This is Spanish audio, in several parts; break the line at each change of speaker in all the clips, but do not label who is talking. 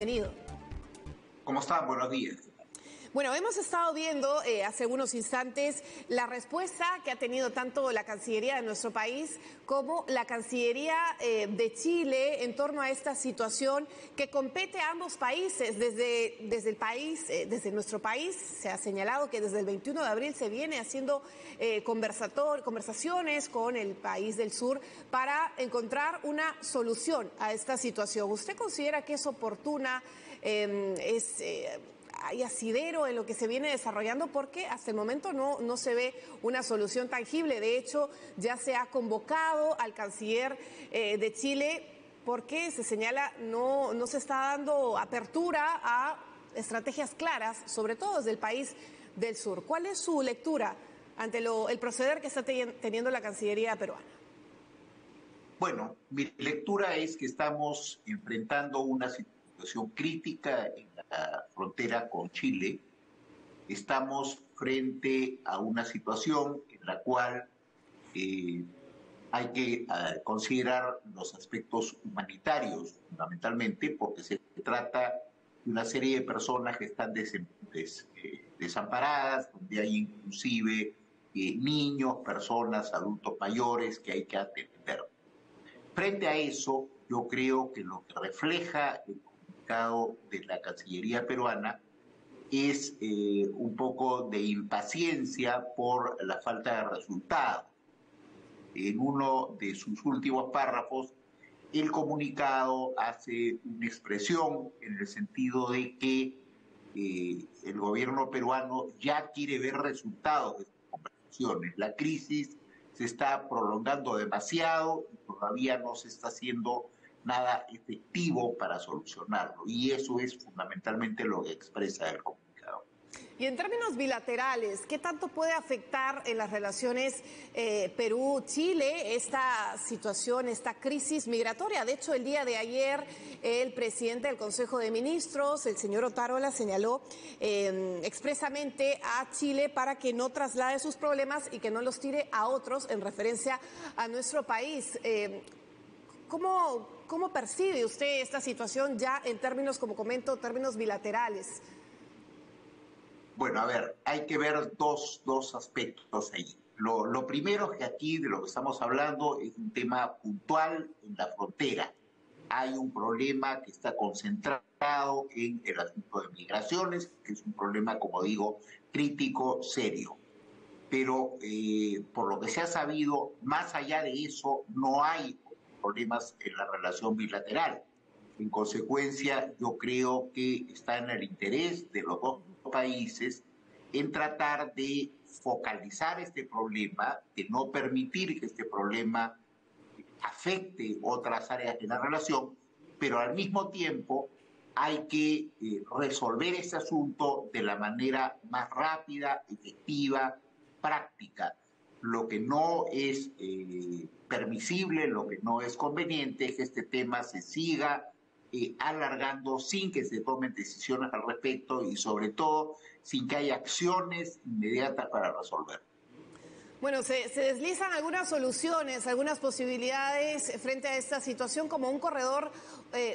Bienvenido.
¿Cómo están? Buenos días.
Bueno, hemos estado viendo hace unos instantes la respuesta que ha tenido tanto la Cancillería de nuestro país como la Cancillería de Chile en torno a esta situación que compete a ambos países. Desde nuestro país se ha señalado que desde el 21 de abril se viene haciendo conversaciones con el país del sur para encontrar una solución a esta situación. ¿Usted considera que es oportuna, hay asidero en lo que se viene desarrollando? Porque hasta el momento no se ve una solución tangible. De hecho, ya se ha convocado al canciller de Chile porque se señala no se está dando apertura a estrategias claras, sobre todo desde el país del sur. ¿Cuál es su lectura ante el proceder que está teniendo la Cancillería peruana?
Bueno, mi lectura es que estamos enfrentando una situación crítica en la frontera con Chile. Estamos frente a una situación en la cual hay que considerar los aspectos humanitarios fundamentalmente, porque se trata de una serie de personas que están desamparadas, donde hay inclusive niños, personas, adultos mayores que hay que atender. Frente a eso, yo creo que lo que refleja el comunicado de la Cancillería peruana es un poco de impaciencia por la falta de resultados. En uno de sus últimos párrafos, el comunicado hace una expresión en el sentido de que el gobierno peruano ya quiere ver resultados de estas conversaciones. La crisis se está prolongando demasiado y todavía no se está haciendo nada efectivo para solucionarlo. Y eso es fundamentalmente lo que expresa el comunicado.
Y en términos bilaterales, ¿qué tanto puede afectar en las relaciones Perú-Chile esta situación, esta crisis migratoria? De hecho, el día de ayer, el presidente del Consejo de Ministros, el señor Otárola, señaló expresamente a Chile para que no traslade sus problemas y que no los tire a otros en referencia a nuestro país. ¿Cómo percibe usted esta situación ya en términos, como comento, términos bilaterales?
Bueno, a ver, hay que ver dos aspectos ahí. Lo primero es que aquí de lo que estamos hablando es un tema puntual en la frontera. Hay un problema que está concentrado en el asunto de migraciones, que es un problema, como digo, crítico, serio. Pero por lo que se ha sabido, más allá de eso, no hay problemas en la relación bilateral. En consecuencia, yo creo que está en el interés de los dos países en tratar de focalizar este problema, de no permitir que este problema afecte otras áreas de la relación, pero al mismo tiempo hay que resolver este asunto de la manera más rápida, efectiva, práctica. Lo que no es permisible, lo que no es conveniente es que este tema se siga alargando sin que se tomen decisiones al respecto y sobre todo sin que haya acciones inmediatas para resolver.
Bueno, se deslizan algunas soluciones, algunas posibilidades frente a esta situación, como un corredor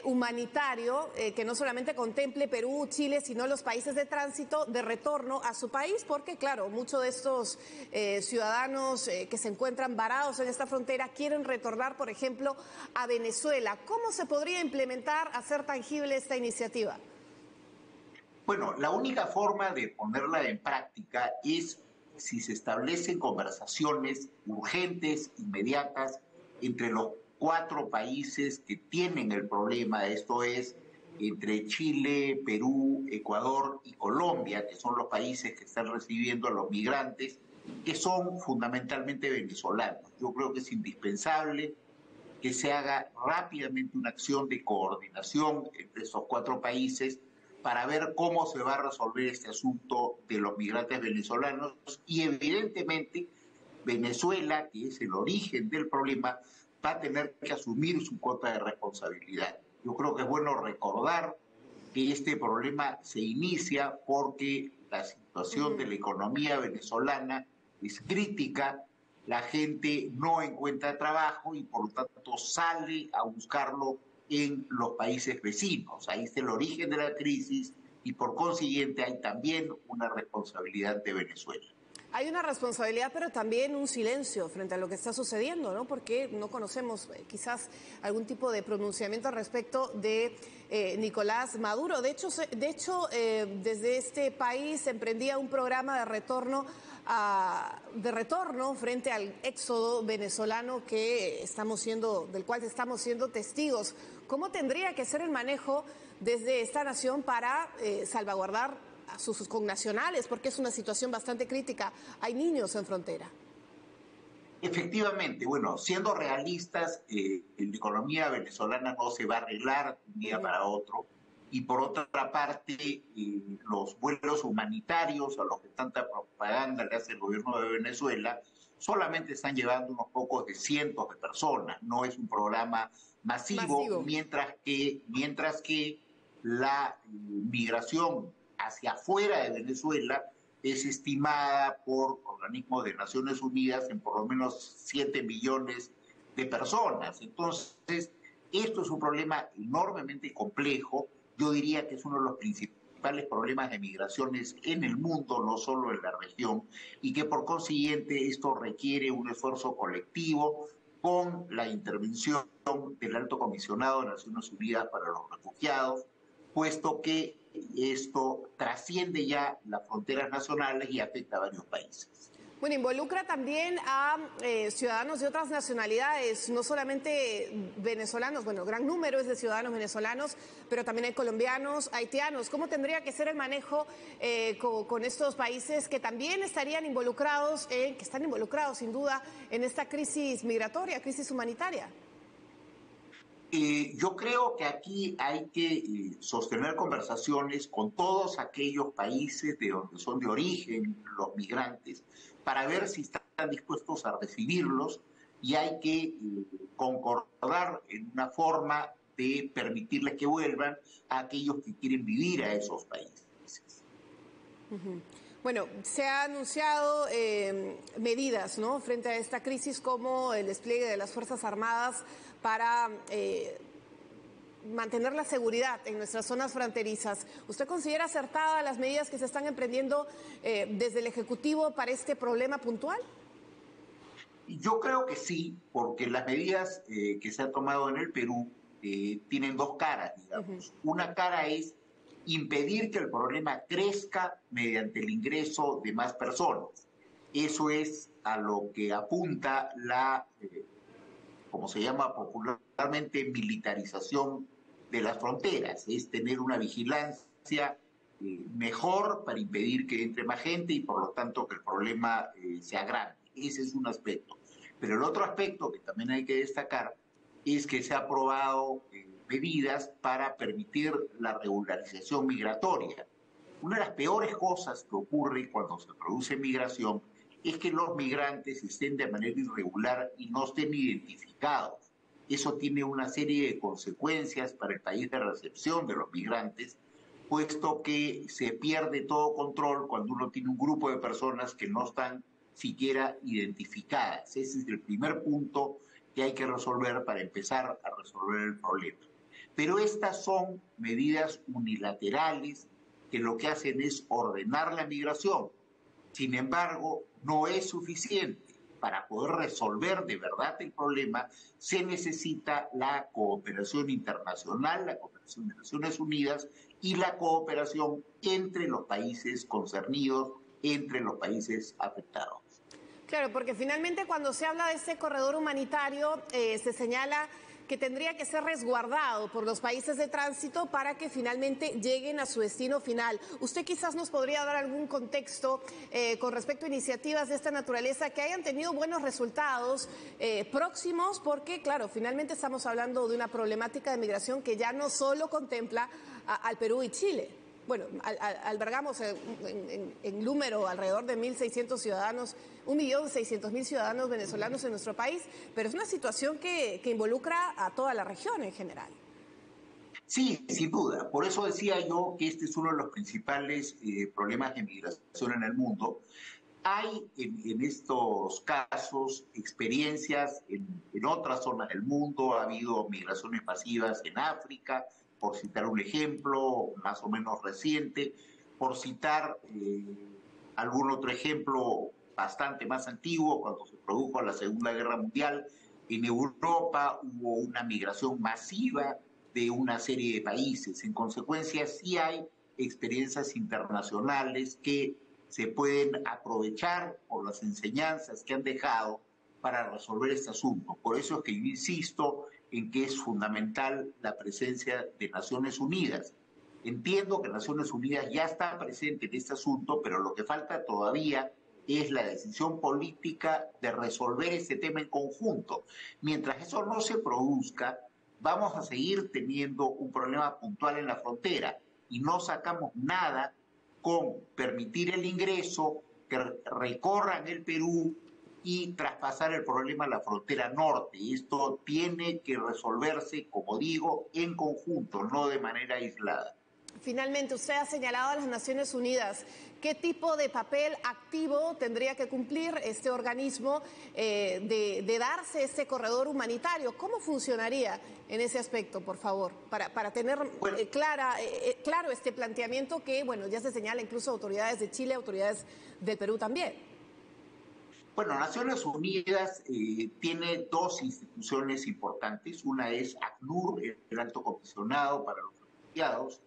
humanitario que no solamente contemple Perú, Chile, sino los países de tránsito de retorno a su país, porque claro, muchos de estos ciudadanos que se encuentran varados en esta frontera quieren retornar, por ejemplo, a Venezuela. ¿Cómo se podría implementar, hacer tangible esta iniciativa?
Bueno, la única forma de ponerla en práctica es si se establecen conversaciones urgentes, inmediatas, entre los cuatro países que tienen el problema, esto es, entre Chile, Perú, Ecuador y Colombia, que son los países que están recibiendo a los migrantes, que son fundamentalmente venezolanos. Yo creo que es indispensable que se haga rápidamente una acción de coordinación entre esos cuatro países para ver cómo se va a resolver este asunto de los migrantes venezolanos y evidentemente Venezuela, que es el origen del problema, va a tener que asumir su cuota de responsabilidad. Yo creo que es bueno recordar que este problema se inicia porque la situación de la economía venezolana es crítica, la gente no encuentra trabajo y por lo tanto sale a buscarlo en los países vecinos. Ahí está el origen de la crisis y por consiguiente hay también una responsabilidad de Venezuela.
Hay una responsabilidad, pero también un silencio frente a lo que está sucediendo, ¿no? Porque no conocemos quizás algún tipo de pronunciamiento al respecto de Nicolás Maduro. De hecho, desde este país se emprendía un programa de retorno frente al éxodo venezolano del cual estamos siendo testigos. ¿Cómo tendría que ser el manejo desde esta nación para salvaguardar a sus connacionales, porque es una situación bastante crítica? Hay niños en frontera.
Efectivamente, bueno, siendo realistas, la economía venezolana no se va a arreglar de un día para otro. Y por otra parte, los vuelos humanitarios a los que tanta propaganda le hace el gobierno de Venezuela solamente están llevando unos pocos de cientos de personas. No es un programa masivo. Mientras que la migración hacia afuera de Venezuela es estimada por organismos de Naciones Unidas en por lo menos 7 millones de personas. Entonces, esto es un problema enormemente complejo. Yo diría que es uno de los principales problemas de migraciones en el mundo, no solo en la región, y que por consiguiente esto requiere un esfuerzo colectivo con la intervención del Alto Comisionado de Naciones Unidas para los Refugiados, puesto que esto trasciende ya las fronteras nacionales y afecta a varios países.
Bueno, involucra también a ciudadanos de otras nacionalidades, no solamente venezolanos, bueno, gran número es de ciudadanos venezolanos, pero también hay colombianos, haitianos. ¿Cómo tendría que ser el manejo con estos países que también estarían involucrados, que están involucrados sin duda en esta crisis migratoria, crisis humanitaria?
Yo creo que aquí hay que sostener conversaciones con todos aquellos países de donde son de origen los migrantes para ver si están dispuestos a recibirlos, y hay que concordar en una forma de permitirles que vuelvan a aquellos que quieren vivir a esos países.
Bueno, se han anunciado medidas, ¿no?, frente a esta crisis, como el despliegue de las Fuerzas Armadas para mantener la seguridad en nuestras zonas fronterizas. ¿Usted considera acertadas las medidas que se están emprendiendo desde el Ejecutivo para este problema puntual?
Yo creo que sí, porque las medidas que se han tomado en el Perú tienen dos caras, digamos. Una cara es impedir que el problema crezca mediante el ingreso de más personas. Eso es a lo que apunta la, como se llama popularmente, militarización de las fronteras. Es tener una vigilancia mejor para impedir que entre más gente y por lo tanto que el problema se agrave. Ese es un aspecto. Pero el otro aspecto que también hay que destacar es que se ha aprobado medidas para permitir la regularización migratoria. Una de las peores cosas que ocurre cuando se produce migración es que los migrantes estén de manera irregular y no estén identificados. Eso tiene una serie de consecuencias para el país de recepción de los migrantes, puesto que se pierde todo control cuando uno tiene un grupo de personas que no están siquiera identificadas. Ese es el primer punto que hay que resolver para empezar a resolver el problema. Pero estas son medidas unilaterales que lo que hacen es ordenar la migración. Sin embargo, no es suficiente. Para poder resolver de verdad el problema, se necesita la cooperación internacional, la cooperación de Naciones Unidas y la cooperación entre los países concernidos, entre los países afectados.
Claro, porque finalmente cuando se habla de este corredor humanitario, se señala que tendría que ser resguardado por los países de tránsito para que finalmente lleguen a su destino final. ¿Usted quizás nos podría dar algún contexto con respecto a iniciativas de esta naturaleza que hayan tenido buenos resultados próximos? Porque, claro, finalmente estamos hablando de una problemática de migración que ya no solo contempla al Perú y Chile. Bueno, albergamos en número alrededor de 1.600 ciudadanos, 1.600.000 ciudadanos venezolanos en nuestro país, pero es una situación que involucra a toda la región en general.
Sí, sin duda. Por eso decía yo que este es uno de los principales problemas de migración en el mundo, Hay en estos casos experiencias en otras zonas del mundo, ha habido migraciones masivas en África, por citar un ejemplo más o menos reciente, por citar algún otro ejemplo bastante más antiguo, cuando se produjo la Segunda Guerra Mundial, en Europa hubo una migración masiva de una serie de países. En consecuencia, sí hay experiencias internacionales que se pueden aprovechar por las enseñanzas que han dejado para resolver este asunto. Por eso es que yo insisto en que es fundamental la presencia de Naciones Unidas. Entiendo que Naciones Unidas ya está presente en este asunto, pero lo que falta todavía es la decisión política de resolver este tema en conjunto. Mientras eso no se produzca, vamos a seguir teniendo un problema puntual en la frontera y no sacamos nada con permitir el ingreso, que recorran el Perú y traspasar el problema a la frontera norte. Esto tiene que resolverse, como digo, en conjunto, no de manera aislada.
Finalmente, usted ha señalado a las Naciones Unidas. ¿Qué tipo de papel activo tendría que cumplir este organismo de darse este corredor humanitario? ¿Cómo funcionaría en ese aspecto, por favor? Para tener claro este planteamiento que, bueno, ya se señala incluso autoridades de Chile, autoridades del Perú también.
Bueno, Naciones Unidas tiene dos instituciones importantes. Una es ACNUR, el Alto Comisionado para los Refugiados,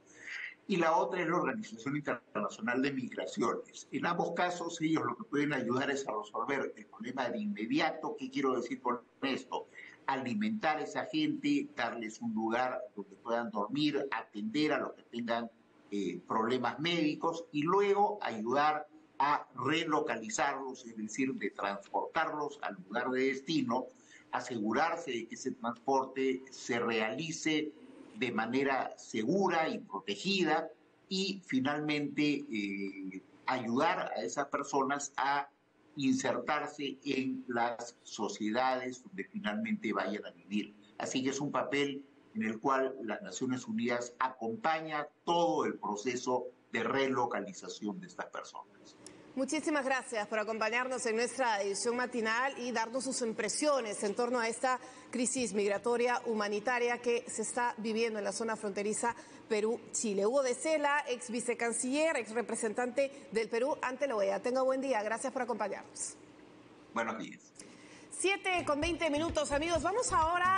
y la otra es la Organización Internacional de Migraciones. En ambos casos, ellos lo que pueden ayudar es a resolver el problema de inmediato. ¿Qué quiero decir con esto? Alimentar a esa gente, darles un lugar donde puedan dormir, atender a los que tengan problemas médicos y luego ayudar a relocalizarlos, es decir, de transportarlos al lugar de destino, asegurarse de que ese transporte se realice de manera segura y protegida y finalmente ayudar a esas personas a insertarse en las sociedades donde finalmente vayan a vivir. Así que es un papel en el cual las Naciones Unidas acompaña todo el proceso de relocalización de estas personas.
Muchísimas gracias por acompañarnos en nuestra edición matinal y darnos sus impresiones en torno a esta crisis migratoria humanitaria que se está viviendo en la zona fronteriza Perú-Chile. Hugo de Sela, ex vicecanciller, ex representante del Perú ante la OEA. Tenga buen día. Gracias por acompañarnos.
Buenos días.
7:20, amigos. Vamos ahora